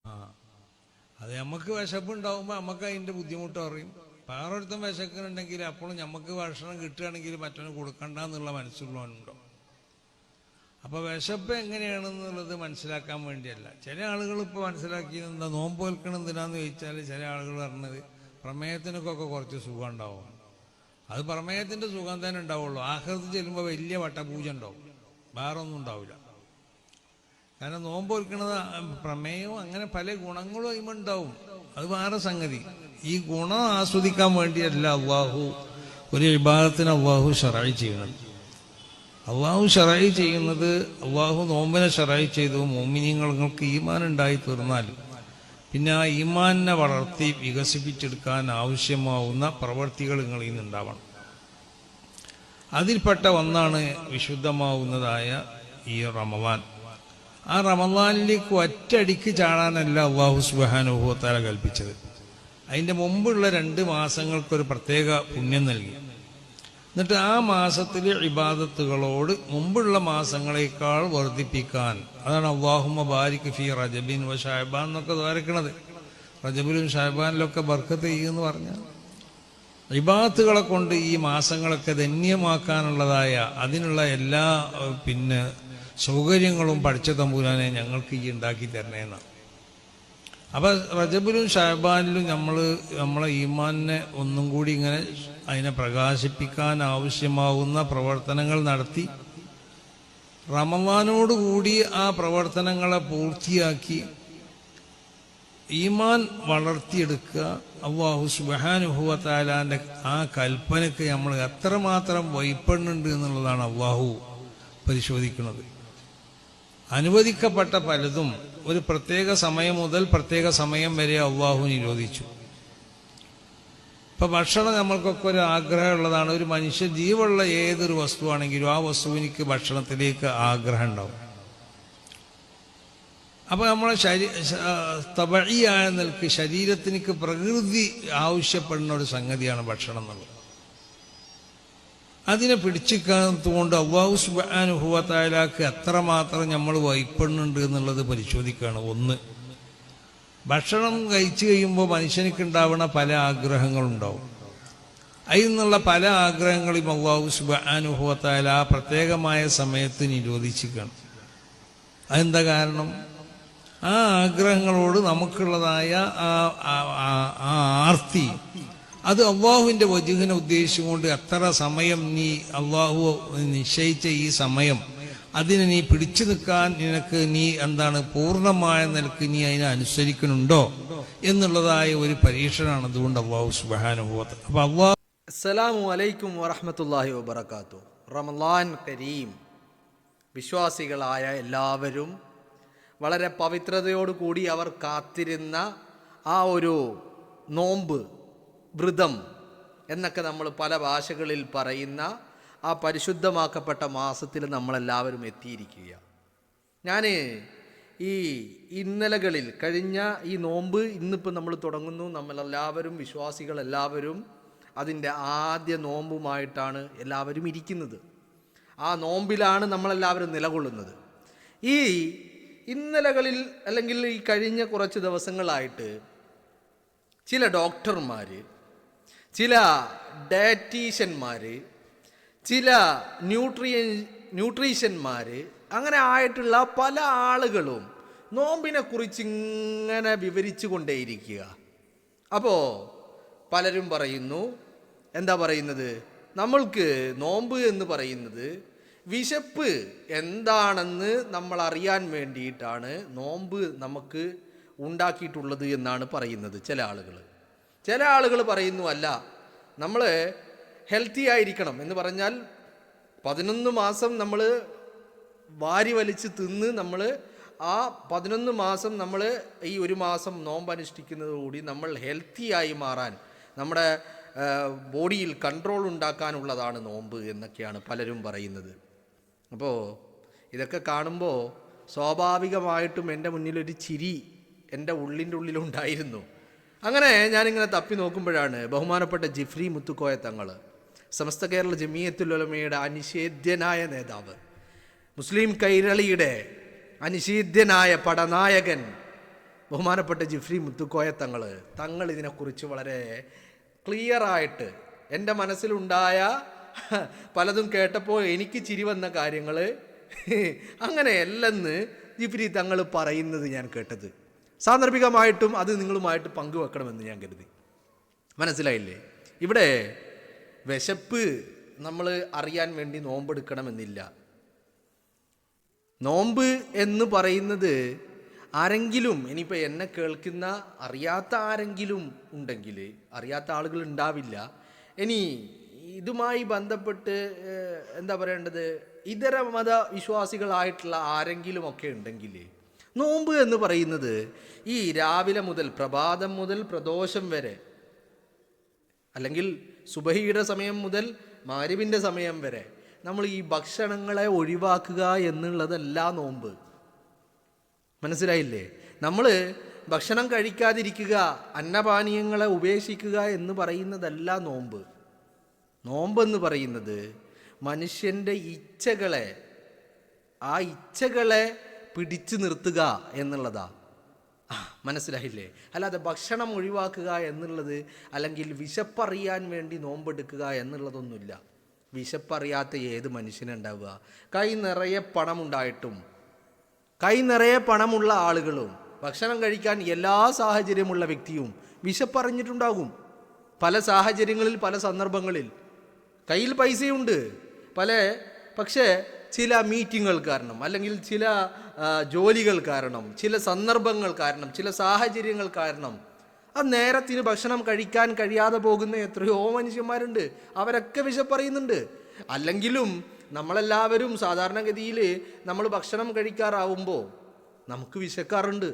ആ അത് നമുക്ക് വിശപ്പുണ്ടാവുമ്പോൾ നമുക്ക് അതിൻ്റെ ബുദ്ധിമുട്ട് അറിയും. വേറൊരുത്തം വിശക്കുന്നുണ്ടെങ്കിൽ അപ്പോഴും നമുക്ക് ഭക്ഷണം കിട്ടുകയാണെങ്കിൽ മറ്റവന് കൊടുക്കണ്ട എന്നുള്ള മനസ്സുള്ളവനുണ്ടോ? അപ്പോൾ വിശപ്പ് എങ്ങനെയാണെന്നുള്ളത് മനസ്സിലാക്കാൻ വേണ്ടിയല്ല. ചില ആളുകൾ ഇപ്പോൾ മനസ്സിലാക്കിയത് എന്താ, നോമ്പ് വെൽക്കണം എന്തിനാന്ന് ചോദിച്ചാൽ ചില ആളുകൾ പറഞ്ഞത് പ്രമേയത്തിനൊക്കെ കുറച്ച് സുഖം ഉണ്ടാവും. അത് പ്രമേയത്തിൻ്റെ സുഖം തന്നെ ഉണ്ടാവുള്ളൂ. ആഖിറത്ത് ചെല്ലുമ്പോൾ വലിയ വട്ടപൂജ ഉണ്ടാവും, വേറെ ഒന്നും ഉണ്ടാവില്ല. കാരണം നോമ്പ് വെൽക്കണത് പ്രമേയവും അങ്ങനെ പല ഗുണങ്ങളും അതിമുണ്ടാവും, അത് വേറെ സംഗതി. ഈ ഗുണം ആസ്വദിക്കാൻ വേണ്ടിയല്ല അള്ളാഹു ഒരു ഇബാദത്തിന് അള്ളാഹു ശറഈ ചെയ്യണം. അള്ളാഹു ശറഈ ചെയ്യുന്നത്, അള്ളാഹു നോമ്പിനെ ശറഈ ചെയ്തു മുഅ്മിനീങ്ങൾക്ക് ഈമാൻ ഉണ്ടായി തീർന്നാൽ പിന്നെ ആ ഈമാനിനെ വളർത്തി വികസിപ്പിച്ചെടുക്കാൻ ആവശ്യമാവുന്ന പ്രവർത്തികൾ നിങ്ങളിൽ നിന്നുണ്ടാവണം. അതിൽപ്പെട്ട ഒന്നാണ് വിശുദ്ധമാവുന്നതായ ഈ റമളാൻ. ആ റമളാനിലേക്ക് ഒറ്റയടിക്ക് ചാടാനല്ല അല്ലാഹു സുബ്ഹാനഹു വ തആല കൽപ്പിച്ചത്. അതിൻ്റെ മുമ്പുള്ള 2 മാസങ്ങൾക്കൊരു പ്രത്യേക പുണ്യം നൽകി. എന്നിട്ട് ആ മാസത്തിൽ ഇബാദത്തുകളോട് മുമ്പുള്ള മാസങ്ങളെക്കാൾ വർദ്ധിപ്പിക്കാൻ, അതാണ് അല്ലാഹുമ്മ ബാരിക് ഫീ റജബിൻ വ ശഅബാൻ എന്നൊക്കെ ദ്വാരക്കണത്. റജബിലും ശഅബാനിലൊക്കെ ബർക്കത്ത് ചെയ്യുമെന്ന് പറഞ്ഞാൽ ഇബാദത്തുകളെ കൊണ്ട് ഈ മാസങ്ങളൊക്കെ ധന്യമാക്കാനുള്ളതായ അതിനുള്ള എല്ലാ സൗകര്യങ്ങളും പഠിച്ച തമ്പുരാനെ ഞങ്ങൾക്ക് ഈ ഉണ്ടാക്കി തരണേന്നാണ്. അപ്പം റജബിലും ഷഅബാനിലും നമ്മളെ ഈമാനിനെ ഒന്നും കൂടി ഇങ്ങനെ അതിനെ പ്രകാശിപ്പിക്കാൻ ആവശ്യമാവുന്ന പ്രവർത്തനങ്ങൾ നടത്തി റമളാനോടുകൂടി ആ പ്രവർത്തനങ്ങളെ പൂർത്തിയാക്കി ഈമാൻ വളർത്തിയെടുക്കുക. അല്ലാഹു സുബ്ഹാനഹു വ തആലാന്റെ ആ കൽപ്പനയ്ക്ക് നമ്മൾ എത്രമാത്രം വഴിപ്പെടുന്നുണ്ട് എന്നുള്ളതാണ് അല്ലാഹു പരിശോധിക്കുന്നത്. അനുവദിക്കപ്പെട്ട പലതും ഒരു പ്രത്യേക സമയം മുതൽ പ്രത്യേക സമയം വരെ അള്ളാഹു നിരോധിച്ചു. ഇപ്പം ഭക്ഷണം നമ്മൾക്കൊക്കെ ഒരു ആഗ്രഹമുള്ളതാണ്. ഒരു മനുഷ്യ ജീവുള്ള ഏതൊരു വസ്തുവാണെങ്കിലും ആ വസ്തുവിനിക്ക് ഭക്ഷണത്തിലേക്ക് ആഗ്രഹം ഉണ്ടാവും. അപ്പോൾ നമ്മളെ തബഈയായ നിലക്ക് ശരീരത്തിനിക്ക് പ്രകൃതി ആവശ്യപ്പെടുന്ന ഒരു സംഗതിയാണ് ഭക്ഷണം എന്നുള്ളത്. അതിനെ പിടിച്ചിക്കാത്തതുകൊണ്ട് അല്ലാഹു സുബ്ഹാനഹു വ തആലക്ക് എത്രമാത്രം നമ്മൾ വഴിപ്പെടുന്നുണ്ട് എന്നുള്ളത് പരിശോധിക്കുകയാണ്. ഒന്ന്, ഭക്ഷണം കഴിച്ചു കഴിയുമ്പോൾ മനുഷ്യനിക്ക് ഉണ്ടാവുന്ന പല ആഗ്രഹങ്ങളുണ്ടാവും. അതിൽ നിന്നുള്ള പല ആഗ്രഹങ്ങളും അല്ലാഹു സുബ്ഹാനഹു വ തആല ആ പ്രത്യേകമായ സമയത്ത് നിരോധിച്ചിരിക്കുകയാണ്. അതെന്താ കാരണം? ആ ആഗ്രഹങ്ങളോട് നമുക്കുള്ളതായ ആ ആർത്തി, അത് അള്ളാഹുവിൻ്റെ വജുഹിനെ ഉദ്ദേശിച്ചുകൊണ്ട് എത്ര സമയം നീ അള്ളാഹു നിശ്ചയിച്ച ഈ സമയം അതിനെ നീ പിടിച്ചു നിൽക്കാൻ നിനക്ക് പൂർണ്ണമായ നിലക്ക് നീ അതിനെ അനുസരിക്കുന്നുണ്ടോ എന്നുള്ളതായ ഒരു പരീക്ഷണമാണ്. അതുകൊണ്ട് അള്ളാഹു സുബ്ഹാനഹു വ തആല. അപ്പോൾ അള്ളാഹു അസ്സലാമു അലൈക്കും വറഹ്മത്തുള്ളാഹി വബറകാതുഹു. റമളാൻ കരീം. വിശ്വാസികളായ എല്ലാവരും വളരെ പവിത്രതയോടുകൂടി അവർ കാത്തിരുന്ന ആ ഒരു നോമ്പ്, വ്രതം എന്നൊക്കെ നമ്മൾ പല ഭാഷകളിൽ പറയുന്ന ആ പരിശുദ്ധമാക്കപ്പെട്ട മാസത്തിൽ നമ്മളെല്ലാവരും എത്തിയിരിക്കുക. ഞാൻ ഈ ഇന്നലകളിൽ കഴിഞ്ഞ ഈ നോമ്പ് ഇന്നിപ്പോൾ നമ്മൾ തുടങ്ങുന്നു. നമ്മളെല്ലാവരും വിശ്വാസികളെല്ലാവരും അതിൻ്റെ ആദ്യ നോമ്പുമായിട്ടാണ് എല്ലാവരും ഇരിക്കുന്നത്. ആ നോമ്പിലാണ് നമ്മളെല്ലാവരും നിലകൊള്ളുന്നത്. ഈ ഇന്നലകളിൽ അല്ലെങ്കിൽ ഈ കഴിഞ്ഞ കുറച്ച് ദിവസങ്ങളായിട്ട് ചില ഡോക്ടർമാർ, ചില ഡയറ്റീഷ്യന്മാർ, ചില ന്യൂട്രീഷ്യന്മാർ, അങ്ങനെ ആയിട്ടുള്ള പല ആളുകളും നോമ്പിനെ കുറിച്ച് ഇങ്ങനെ വിവരിച്ചു കൊണ്ടേയിരിക്കുക. അപ്പോൾ പലരും പറയുന്നു, എന്താ പറയുന്നത്, നമ്മൾക്ക് നോമ്പ് എന്ന് പറയുന്നത് വിശപ്പ് എന്താണെന്ന് നമ്മൾ അറിയാൻ വേണ്ടിയിട്ടാണ് നോമ്പ് നമുക്ക് ഉണ്ടാക്കിയിട്ടുള്ളത് എന്നാണ് പറയുന്നത് ചില ആളുകൾ പറയുന്നു, അല്ല, നമ്മൾ ഹെൽത്തി ആയിരിക്കണം എന്ന് പറഞ്ഞാൽ 11 മാസം നമ്മൾ വാരി വലിച്ച് തിന്ന് നമ്മൾ ആ 11 മാസം നമ്മൾ ഈ 1 മാസം നോമ്പ് അനുഷ്ഠിക്കുന്നതോടുകൂടി നമ്മൾ ഹെൽത്തിയായി മാറാൻ, നമ്മുടെ ബോഡിയിൽ കൺട്രോൾ ഉണ്ടാക്കാനുള്ളതാണ് നോമ്പ് എന്നൊക്കെയാണ് പലരും പറയുന്നത്. അപ്പോൾ ഇതൊക്കെ കാണുമ്പോൾ സ്വാഭാവികമായിട്ടും എൻ്റെ മുന്നിലൊരു ചിരി എൻ്റെ ഉള്ളിൻ്റെ ഉള്ളിലുണ്ടായിരുന്നു. അങ്ങനെ ഞാനിങ്ങനെ തപ്പി നോക്കുമ്പോഴാണ് ബഹുമാനപ്പെട്ട ജിഫ്രി മുത്തുക്കോയ തങ്ങൾ, സമസ്ത കേരള ജമിയത്തുൽ ഉലമയുടെ അനിഷേധ്യനായ നേതാവ്, മുസ്ലിം കൈരളിയുടെ അനിഷേധ്യനായ പടനായകൻ, ബഹുമാനപ്പെട്ട ജിഫ്രി മുത്തുക്കോയ തങ്ങൾ ഇതിനെക്കുറിച്ച് വളരെ ക്ലിയറായിട്ട് എൻ്റെ മനസ്സിലുണ്ടായ പലതും കേട്ടപ്പോൾ എനിക്ക് ചിരി വന്ന കാര്യങ്ങൾ അങ്ങനെയല്ലെന്ന് ജിഫ്രി തങ്ങൾ പറയുന്നത് ഞാൻ കേട്ടത്. സാന്ദർഭികമായിട്ടും അത് നിങ്ങളുമായിട്ട് പങ്കുവെക്കണമെന്ന് ഞാൻ കരുതി. മനസ്സിലായില്ലേ? ഇവിടെ വിശപ്പ് നമ്മൾ അറിയാൻ വേണ്ടി നോമ്പെടുക്കണമെന്നില്ല. നോമ്പ് എന്ന് പറയുന്നത് ആരെങ്കിലും, ഇനിയിപ്പോൾ എന്നെ കേൾക്കുന്ന അറിയാത്ത ആരെങ്കിലും ഉണ്ടെങ്കിൽ, അറിയാത്ത ആളുകൾ ഉണ്ടാവില്ല, ഇനി ഇതുമായി ബന്ധപ്പെട്ട് എന്താ പറയേണ്ടത്, ഇതര മത വിശ്വാസികളായിട്ടുള്ള ആരെങ്കിലും ഒക്കെ ഉണ്ടെങ്കിൽ, നോമ്പ് എന്ന് പറയുന്നത് ഈ രാവിലെ മുതൽ പ്രഭാതം മുതൽ പ്രദോഷം വരെ, അല്ലെങ്കിൽ സുബഹിയുടെ സമയം മുതൽ മഗ്‌രിബിൻ്റെ സമയം വരെ നമ്മൾ ഈ ഭക്ഷണങ്ങളെ ഒഴിവാക്കുക എന്നുള്ളതല്ല നോമ്പ്. മനസ്സിലായില്ലേ? നമ്മൾ ഭക്ഷണം കഴിക്കാതിരിക്കുക, അന്നപാനീയങ്ങളെ ഉപേക്ഷിക്കുക എന്ന് പറയുന്നതല്ല നോമ്പ്. നോമ്പെന്ന് പറയുന്നത് മനുഷ്യൻ്റെ ഇച്ഛകളെ, ആ ഇച്ഛകളെ പിടിച്ചു നിർത്തുക എന്നുള്ളതാ. മനസ്സിലായില്ലേ? അല്ലാതെ ഭക്ഷണം ഒഴിവാക്കുക എന്നുള്ളത്, അല്ലെങ്കിൽ വിശപ്പറിയാൻ വേണ്ടി നോമ്പെടുക്കുക എന്നുള്ളതൊന്നുമില്ല. വിശപ്പറിയാത്ത ഏത് മനുഷ്യനുണ്ടാവുക? കൈ നിറയെ പണമുണ്ടായിട്ടും, കൈ നിറയെ പണമുള്ള ആളുകളും ഭക്ഷണം കഴിക്കാൻ എല്ലാ സാഹചര്യമുള്ള വ്യക്തിയും വിശപ്പറിഞ്ഞിട്ടുണ്ടാകും. പല സാഹചര്യങ്ങളിൽ, പല സന്ദർഭങ്ങളിൽ കയ്യിൽ പൈസയുണ്ട്, പക്ഷേ ചില മീറ്റിങ്ങുകൾ കാരണം, അല്ലെങ്കിൽ ചില ജോലികൾ കാരണം, ചില സന്ദർഭങ്ങൾ കാരണം, ചില സാഹചര്യങ്ങൾ കാരണം ആ നേരത്തിന് ഭക്ഷണം കഴിക്കാൻ കഴിയാതെ പോകുന്ന എത്രയോ മനുഷ്യന്മാരുണ്ട്. അവരൊക്കെ വിശപ്പറിയുന്നുണ്ട്. അല്ലെങ്കിലും നമ്മളെല്ലാവരും സാധാരണഗതിയിൽ നമ്മൾ ഭക്ഷണം കഴിക്കാറാവുമ്പോൾ നമുക്ക് വിശക്കാറുണ്ട്.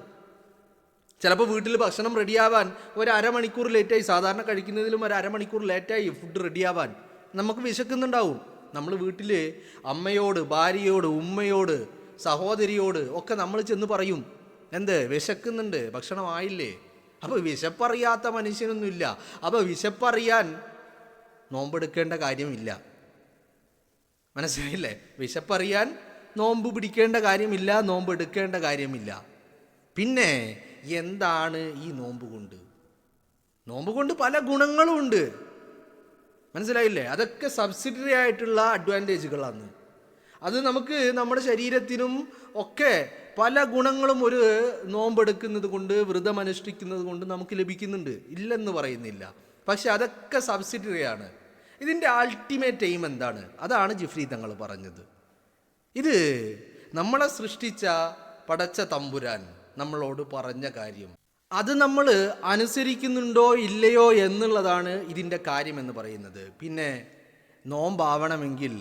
ചിലപ്പോൾ വീട്ടിൽ ഭക്ഷണം റെഡിയാവാൻ ഒരു അരമണിക്കൂർ ലേറ്റായി, സാധാരണ കഴിക്കുന്നതിലും ഒരു അരമണിക്കൂർ ലേറ്റായി ഫുഡ് റെഡിയാവാൻ നമുക്ക് വിശക്കുന്നുണ്ടാവും. നമ്മൾ വീട്ടിൽ അമ്മയോട്, ഭാര്യയോട്, ഉമ്മയോട്, സഹോദരിയോട് ഒക്കെ നമ്മൾ ചെന്ന് പറയും, എന്ത് വിശക്കുന്നുണ്ട്, ഭക്ഷണം ആയില്ലേ? അപ്പോൾ വിശപ്പറിയാത്ത മനുഷ്യനൊന്നുമില്ല. അപ്പോൾ വിശപ്പറിയാൻ നോമ്പെടുക്കേണ്ട കാര്യമില്ല. മനസ്സിലായില്ലേ? വിശപ്പറിയാൻ നോമ്പ് പിടിക്കേണ്ട കാര്യമില്ല, നോമ്പ് എടുക്കേണ്ട കാര്യമില്ല. പിന്നെ എന്താണ് ഈ നോമ്പ് കൊണ്ട്? നോമ്പ് കൊണ്ട് പല ഗുണങ്ങളും ഉണ്ട്. മനസ്സിലായില്ലേ? അതൊക്കെ സബ്സിഡറി ആയിട്ടുള്ള അഡ്വാൻറ്റേജുകളാണ്. അത് നമുക്ക് നമ്മുടെ ശരീരത്തിനും ഒക്കെ പല ഗുണങ്ങളും ഒരു നോമ്പെടുക്കുന്നത് കൊണ്ട്, വ്രതം അനുഷ്ഠിക്കുന്നത് കൊണ്ട് നമുക്ക് ലഭിക്കുന്നുണ്ട്, ഇല്ലെന്ന് പറയുന്നില്ല. പക്ഷെ അതൊക്കെ സബ്സിഡറിയാണ്. ഇതിൻ്റെ അൾട്ടിമേറ്റ് എയിം എന്താണ്? അതാണ് ജിഫ്രി തങ്ങൾ പറഞ്ഞത്. ഇത് നമ്മളെ സൃഷ്ടിച്ച പടച്ച തമ്പുരാൻ നമ്മളോട് പറഞ്ഞ കാര്യം, അത് നമ്മൾ അനുസരിക്കുന്നുണ്ടോ ഇല്ലയോ എന്നുള്ളതാണ് ഇതിൻ്റെ കാര്യമെന്ന് പറയുന്നത്. പിന്നെ നോമ്പാവണമെങ്കിൽ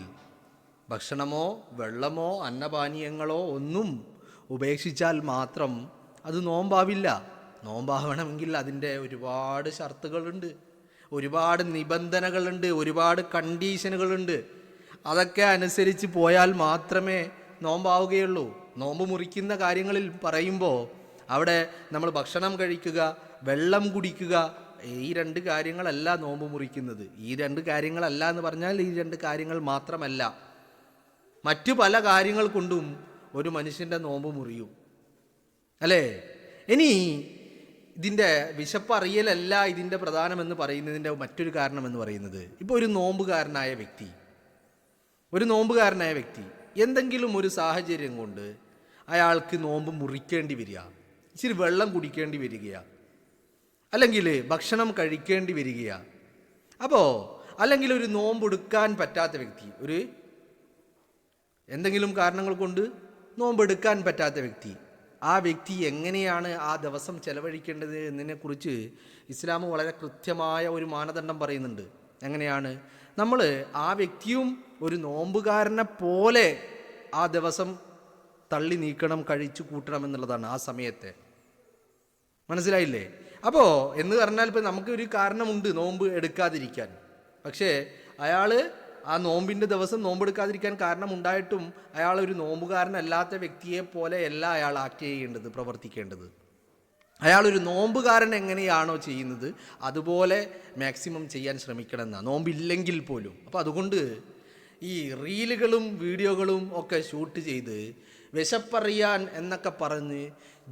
ഭക്ഷണമോ വെള്ളമോ അന്നപാനീയങ്ങളോ ഒന്നും ഉപേക്ഷിച്ചാൽ മാത്രം അത് നോമ്പാവില്ല. നോമ്പാവണമെങ്കിൽ അതിൻ്റെ ഒരുപാട് ഷർത്തുകളുണ്ട്, ഒരുപാട് നിബന്ധനകളുണ്ട്, ഒരുപാട് കണ്ടീഷനുകളുണ്ട്. അതൊക്കെ അനുസരിച്ച് പോയാൽ മാത്രമേ നോമ്പാവുകയുള്ളൂ. നോമ്പ് മുറിക്കുന്ന കാര്യങ്ങളിൽ പറയുമ്പോൾ അവിടെ നമ്മൾ ഭക്ഷണം കഴിക്കുക, വെള്ളം കുടിക്കുക, ഈ രണ്ട് കാര്യങ്ങളല്ല നോമ്പ് മുറിക്കുന്നത്. ഈ രണ്ട് കാര്യങ്ങളല്ല എന്ന് പറഞ്ഞാൽ ഈ രണ്ട് കാര്യങ്ങൾ മാത്രമല്ല, മറ്റു പല കാര്യങ്ങൾ കൊണ്ടും ഒരു മനുഷ്യൻ്റെ നോമ്പ് മുറിയും, അല്ലേ? ഇനി ഇതിൻ്റെ വിശപ്പറിയലല്ല ഇതിൻ്റെ പ്രധാനമെന്ന് പറയുന്നതിൻ്റെ മറ്റൊരു കാരണമെന്ന് പറയുന്നത്, ഇപ്പോൾ ഒരു നോമ്പുകാരനായ വ്യക്തി എന്തെങ്കിലും ഒരു സാഹചര്യം കൊണ്ട് അയാൾക്ക് നോമ്പ് മുറിക്കേണ്ടി വരിക, ഇച്ചിരി വെള്ളം കുടിക്കേണ്ടി വരികയാണ്, അല്ലെങ്കിൽ ഭക്ഷണം കഴിക്കേണ്ടി വരികയാണ്. അപ്പോൾ അല്ലെങ്കിൽ ഒരു നോമ്പെടുക്കാൻ പറ്റാത്ത വ്യക്തി, ഒരു എന്തെങ്കിലും കാരണങ്ങൾ കൊണ്ട് നോമ്പെടുക്കാൻ പറ്റാത്ത വ്യക്തി, ആ വ്യക്തി എങ്ങനെയാണ് ആ ദിവസം ചെലവഴിക്കേണ്ടത് എന്നതിനെക്കുറിച്ച് ഇസ്ലാം വളരെ കൃത്യമായ ഒരു മാനദണ്ഡം പറയുന്നുണ്ട്. എങ്ങനെയാണ്? നമ്മൾ ആ വ്യക്തിയും ഒരു നോമ്പുകാരനെ പോലെ ആ ദിവസം തള്ളി നീക്കണം, കഴിച്ചു കൂട്ടണം എന്നുള്ളതാണ് ആ സമയത്തെ. മനസ്സിലായില്ലേ? അപ്പോൾ എന്ന് പറഞ്ഞാൽ ഇപ്പം നമുക്കൊരു കാരണമുണ്ട് നോമ്പ് എടുക്കാതിരിക്കാൻ, പക്ഷേ അയാൾ ആ നോമ്പിൻ്റെ ദിവസം നോമ്പെടുക്കാതിരിക്കാൻ കാരണമുണ്ടായിട്ടും അയാൾ ഒരു നോമ്പുകാരനല്ലാത്ത വ്യക്തിയെ പോലെ അല്ല അയാൾ ആക്ട് ചെയ്യേണ്ടത്, പ്രവർത്തിക്കേണ്ടത്. അയാളൊരു നോമ്പുകാരൻ എങ്ങനെയാണോ ചെയ്യുന്നത് അതുപോലെ മാക്സിമം ചെയ്യാൻ ശ്രമിക്കണം എന്നാണ്, നോമ്പില്ലെങ്കിൽ പോലും. അപ്പോൾ അതുകൊണ്ട് ഈ റീലുകളും വീഡിയോകളും ഒക്കെ ഷൂട്ട് ചെയ്ത് വിശപ്പറിയാൻ എന്നൊക്കെ പറഞ്ഞ്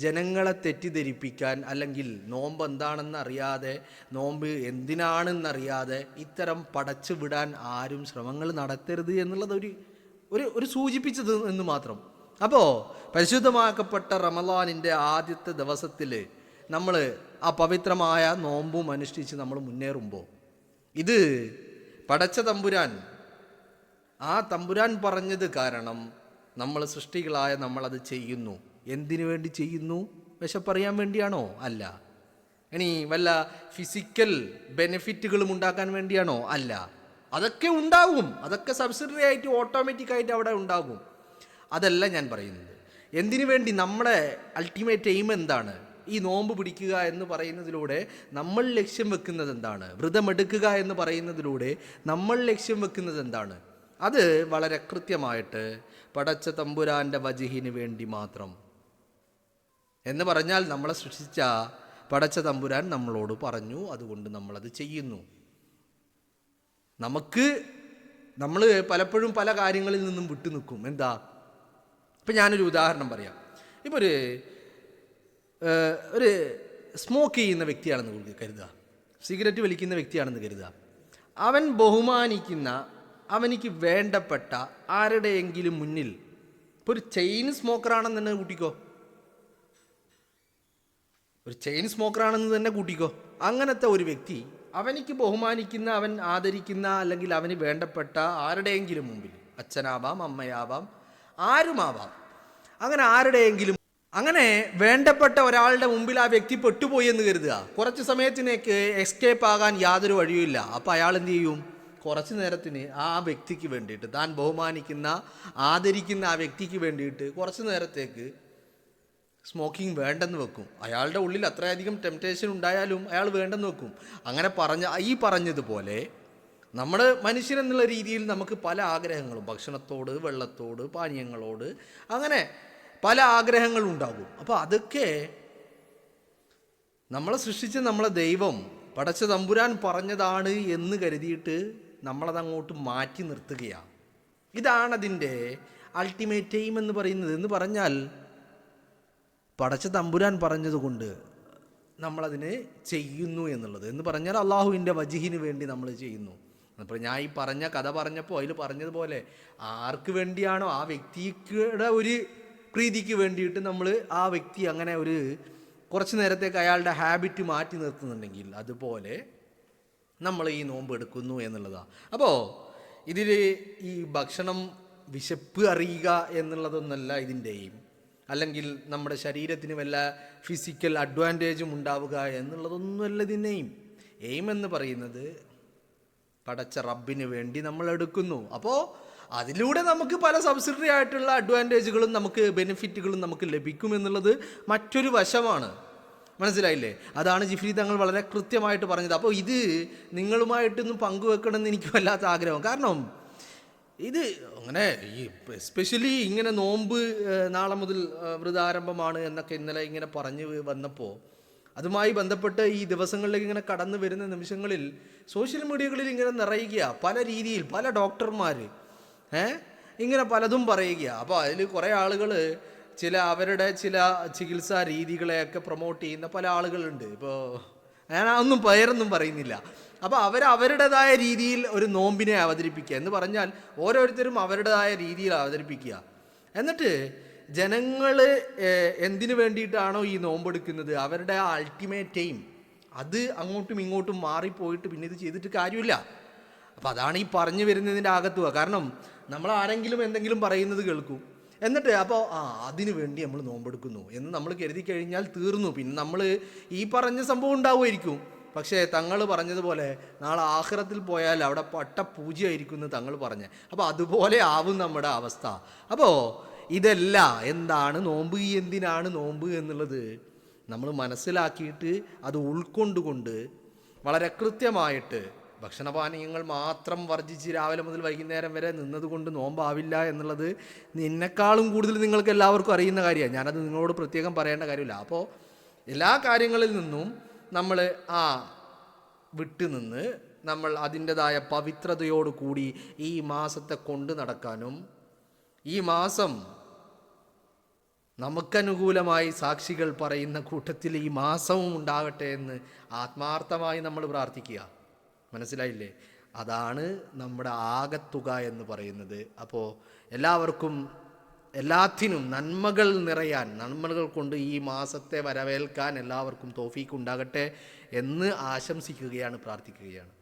ജനങ്ങളെ തെറ്റിദ്ധരിപ്പിക്കാൻ, അല്ലെങ്കിൽ നോമ്പ് എന്താണെന്ന് അറിയാതെ, നോമ്പ് എന്തിനാണെന്നറിയാതെ ഇത്തരം പടച്ചു വിടാൻ ആരും ശ്രമങ്ങൾ നടത്തരുത് എന്നുള്ളത് ഒരു സൂചിപ്പിച്ചത് എന്ന് മാത്രം. അപ്പോൾ പരിശുദ്ധമാക്കപ്പെട്ട റമളാനിൻ്റെ ആദ്യത്തെ ദിവസത്തിൽ നമ്മൾ ആ പവിത്രമായ നോമ്പും അനുഷ്ഠിച്ച് നമ്മൾ മുന്നേറുമ്പോൾ, ഇത് പടച്ച തമ്പുരാൻ, ആ തമ്പുരാൻ പറഞ്ഞത് കാരണം നമ്മൾ സൃഷ്ടികളായ നമ്മളത് ചെയ്യുന്നു. എന്തിനു വേണ്ടി ചെയ്യുന്നു? വിശപ്പറിയാൻ വേണ്ടിയാണോ? അല്ല. ഇനി വല്ല ഫിസിക്കൽ ബെനിഫിറ്റുകളും ഉണ്ടാക്കാൻ വേണ്ടിയാണോ? അല്ല. അതൊക്കെ ഉണ്ടാകും, അതൊക്കെ സബ്സിഡറി ആയിട്ട് ഓട്ടോമാറ്റിക്കായിട്ട് അവിടെ ഉണ്ടാകും. അതല്ല ഞാൻ പറയുന്നത്. എന്തിനു വേണ്ടി? നമ്മുടെ അൾട്ടിമേറ്റ് എയിം എന്താണ്? ഈ നോമ്പ് പിടിക്കുക എന്ന് പറയുന്നതിലൂടെ നമ്മൾ ലക്ഷ്യം വെക്കുന്നത് എന്താണ്? വ്രതമെടുക്കുക എന്ന് പറയുന്നതിലൂടെ നമ്മൾ ലക്ഷ്യം വെക്കുന്നത് എന്താണ്? അത് വളരെ കൃത്യമായിട്ട് പടച്ച തമ്പുരാൻ്റെ വജിഹിന് വേണ്ടി മാത്രം എന്ന് പറഞ്ഞാൽ, നമ്മളെ സൃഷ്ടിച്ച പടച്ച തമ്പുരാൻ നമ്മളോട് പറഞ്ഞു, അതുകൊണ്ട് നമ്മളത് ചെയ്യുന്നു. നമ്മൾ പലപ്പോഴും പല കാര്യങ്ങളിൽ നിന്നും വിട്ടു നിൽക്കും. എന്താ? ഇപ്പം ഞാനൊരു ഉദാഹരണം പറയാം. ഇപ്പോൾ ഒരു സ്മോക്ക് ചെയ്യുന്ന വ്യക്തിയാണെന്ന് കരുതുക, സിഗരറ്റ് വലിക്കുന്ന വ്യക്തിയാണെന്ന് കരുതുക. അവൻ ബഹുമാനിക്കുന്ന, അവനിക്ക് വേണ്ടപ്പെട്ട ആരുടെയെങ്കിലും മുന്നിൽ, ഇപ്പോൾ ഒരു ചെയിൻ സ്മോക്കറാണെന്ന് തന്നെ കൂട്ടിക്കോ, അങ്ങനത്തെ ഒരു വ്യക്തി അവനിക്ക് ബഹുമാനിക്കുന്ന, അവൻ ആദരിക്കുന്ന, അല്ലെങ്കിൽ അവന് വേണ്ടപ്പെട്ട ആരുടെയെങ്കിലും മുമ്പിൽ, അച്ഛനാവാം, അമ്മയാവാം, ആരുമാവാം, അങ്ങനെ ആരുടെയെങ്കിലും, അങ്ങനെ വേണ്ടപ്പെട്ട ഒരാളുടെ മുമ്പിൽ ആ വ്യക്തി പെട്ടുപോയി എന്ന് കരുതുക. കുറച്ച് സമയത്തിനേക്ക് എസ്കേപ്പ് ആകാൻ യാതൊരു വഴിയുമില്ല. അപ്പോൾ അയാൾ എന്ത് ചെയ്യും? കുറച്ച് നേരത്തിന് ആ വ്യക്തിക്ക് വേണ്ടിയിട്ട്, താൻ ബഹുമാനിക്കുന്ന, ആദരിക്കുന്ന ആ വ്യക്തിക്ക് വേണ്ടിയിട്ട് കുറച്ച് നേരത്തേക്ക് സ്മോക്കിംഗ് വേണ്ടെന്ന് വെക്കും. അയാളുടെ ഉള്ളിൽ അത്രയധികം ടെംപ്റ്റേഷൻ ഉണ്ടായാലും അയാൾ വേണ്ടെന്ന് വെക്കും. അങ്ങനെ ഈ പറഞ്ഞതുപോലെ നമ്മുടെ മനുഷ്യരെന്നുള്ള രീതിയിൽ നമുക്ക് പല ആഗ്രഹങ്ങളും, ഭക്ഷണത്തോട്, വെള്ളത്തോട്, പാനീയങ്ങളോട്, അങ്ങനെ പല ആഗ്രഹങ്ങളും ഉണ്ടാകും. അപ്പോൾ അതൊക്കെ നമ്മളെ സൃഷ്ടിച്ച നമ്മളെ ദൈവം പടച്ച തമ്പുരാൻ പറഞ്ഞതാണ് എന്ന് കരുതിയിട്ട് നമ്മളതങ്ങോട്ട് മാറ്റി നിർത്തുകയാണ്. ഇതാണതിൻ്റെ അൾട്ടിമേറ്റ് എയിം എന്ന് പറയുന്നത്. എന്ന് പറഞ്ഞാൽ പടച്ച തമ്പുരാൻ പറഞ്ഞതുകൊണ്ട് നമ്മളതിനെ ചെയ്യുന്നു എന്നുള്ളത്. എന്ന് പറഞ്ഞാൽ അള്ളാഹുവിൻ്റെ വജിഹിന് വേണ്ടി നമ്മൾ ചെയ്യുന്നു. അപ്പോൾ ഞാൻ ഈ പറഞ്ഞ കഥ പറഞ്ഞപ്പോൾ അതിൽ പറഞ്ഞതുപോലെ ആർക്ക് വേണ്ടിയാണോ, ആ വ്യക്തിയുടെ ഒരു പ്രീതിക്ക് വേണ്ടിയിട്ട് നമ്മൾ ആ വ്യക്തി അങ്ങനെ ഒരു കുറച്ച് നേരത്തേക്ക് അയാളുടെ ഹാബിറ്റ് മാറ്റി നിർത്തുന്നുണ്ടെങ്കിൽ, അതുപോലെ നമ്മൾ ഈ നോമ്പ് എടുക്കുന്നു എന്നുള്ളതാണ്. അപ്പോൾ ഇതിൽ ഈ ഭക്ഷണം, വിശപ്പ് അറിയുക എന്നുള്ളതൊന്നല്ല ഇതിൻ്റെയും, അല്ലെങ്കിൽ നമ്മുടെ ശരീരത്തിന് വല്ല ഫിസിക്കൽ അഡ്വാൻറ്റേജും ഉണ്ടാവുക എന്നുള്ളതൊന്നുമല്ല ഇതിൻ്റെയും എയിം എന്ന് പറയുന്നത് പടച്ച റബ്ബിന് വേണ്ടി നമ്മൾ എടുക്കുന്നു. അപ്പോൾ അതിലൂടെ നമുക്ക് പല സബ്സിഡറി ആയിട്ടുള്ള അഡ്വാൻറ്റേജുകളും നമുക്ക് ബെനിഫിറ്റുകളും നമുക്ക് ലഭിക്കുമെന്നുള്ളത് മറ്റൊരു വശമാണ്. മനസ്സിലായില്ലേ? അതാണ് ജിഫ്രി തങ്ങൾ വളരെ കൃത്യമായിട്ട് പറഞ്ഞത്. അപ്പോൾ ഇത് നിങ്ങളുമായിട്ടൊന്നും പങ്കുവെക്കണമെന്ന് എനിക്ക് വല്ലാത്ത ആഗ്രഹം. കാരണം ഇത് അങ്ങനെ ഈ എസ്പെഷ്യലി ഇങ്ങനെ നോമ്പ് നാളെ മുതൽ വ്രതാരംഭമാണ് എന്നൊക്കെ ഇന്നലെ ഇങ്ങനെ പറഞ്ഞു വന്നപ്പോൾ, അതുമായി ബന്ധപ്പെട്ട് ഈ ദിവസങ്ങളിലേക്ക് ഇങ്ങനെ കടന്നു വരുന്ന നിമിഷങ്ങളിൽ സോഷ്യൽ മീഡിയകളിൽ ഇങ്ങനെ നിറയുക പല രീതിയിൽ, പല ഡോക്ടർമാർ ഇങ്ങനെ പലതും പറയുക. അപ്പോൾ അതിൽ കുറേ ആളുകൾ അവരുടെ ചില ചികിത്സാ രീതികളെയൊക്കെ പ്രൊമോട്ട് ചെയ്യുന്ന പല ആളുകളുണ്ട്. ഇപ്പോൾ ഞാൻ ഒന്നും പേരൊന്നും പറയുന്നില്ല. അപ്പോൾ അവരുടേതായ രീതിയിൽ ഒരു നോമ്പിനെ അവതരിപ്പിക്കുക എന്ന് പറഞ്ഞാൽ ഓരോരുത്തരും അവരുടേതായ രീതിയിൽ അവതരിപ്പിക്കുക. എന്നിട്ട് ജനങ്ങൾ എന്തിനു വേണ്ടിയിട്ടാണോ ഈ നോമ്പെടുക്കുന്നത്, അവരുടെ ആ അൾട്ടിമേറ്റ് എയിം അത് അങ്ങോട്ടും ഇങ്ങോട്ടും മാറിപ്പോയിട്ട് പിന്നെ ഇത് ചെയ്തിട്ട് കാര്യമില്ല. അപ്പോൾ അതാണ് ഈ പറഞ്ഞു വരുന്നതിൻ്റെ ആകത്തുക. കാരണം നമ്മൾ ആരെങ്കിലും എന്തെങ്കിലും പറയുന്നത് കേൾക്കും, എന്നിട്ട് അപ്പോൾ അതിനു വേണ്ടി നമ്മൾ നോമ്പെടുക്കുന്നു എന്ന് നമ്മൾ കരുതി കഴിഞ്ഞാൽ തീർന്നു. പിന്നെ നമ്മൾ ഈ പറഞ്ഞ സംഭവം ഉണ്ടാവുമായിരിക്കും, പക്ഷേ തങ്ങൾ പറഞ്ഞതുപോലെ നാളെ ആഖിറത്തിൽ പോയാൽ അവിടെ പൂജയായിരിക്കും എന്ന് തങ്ങൾ പറഞ്ഞ്. അപ്പോൾ അതുപോലെ ആവും നമ്മുടെ അവസ്ഥ. അപ്പോൾ ഇതല്ല എന്താണ് നോമ്പ്, എന്തിനാണ് നോമ്പ് എന്നുള്ളത് നമ്മൾ മനസ്സിലാക്കിയിട്ട് അത് ഉൾക്കൊണ്ടുകൊണ്ട് വളരെ കൃത്യമായിട്ട് ഭക്ഷണപാനീയങ്ങൾ മാത്രം വർജിച്ച് രാവിലെ മുതൽ വൈകുന്നേരം വരെ നിന്നതുകൊണ്ട് നോമ്പാവില്ല എന്നുള്ളത് നിന്നെക്കാളും കൂടുതൽ നിങ്ങൾക്ക് എല്ലാവർക്കും അറിയുന്ന കാര്യമാണ്. ഞാനത് നിങ്ങളോട് പ്രത്യേകം പറയേണ്ട കാര്യമില്ല. അപ്പോൾ എല്ലാ കാര്യങ്ങളിൽ നിന്നും നമ്മൾ വിട്ടുനിന്ന് നമ്മൾ അതിൻ്റെതായ പവിത്രതയോടു കൂടി ഈ മാസത്തെ കൊണ്ട് നടക്കാനും, ഈ മാസം നമുക്കനുകൂലമായി സാക്ഷികൾ പറയുന്ന കൂട്ടത്തിൽ ഈ മാസവും ഉണ്ടാകട്ടെ എന്ന് ആത്മാർത്ഥമായി നമ്മൾ പ്രാർത്ഥിക്കുക. മനസ്സിലായില്ലേ? അതാണ് നമ്മുടെ ആകത്തുക എന്ന് പറയുന്നത്. അപ്പോൾ എല്ലാത്തിനും നന്മകൾ നിറയാൻ, നന്മകൾ കൊണ്ട് ഈ മാസത്തെ വരവേൽക്കാൻ എല്ലാവർക്കും തൗഫീഖ് ഉണ്ടാകട്ടെ എന്ന് ആശംസിക്കുകയാണ്, പ്രാർത്ഥിക്കുകയാണ്.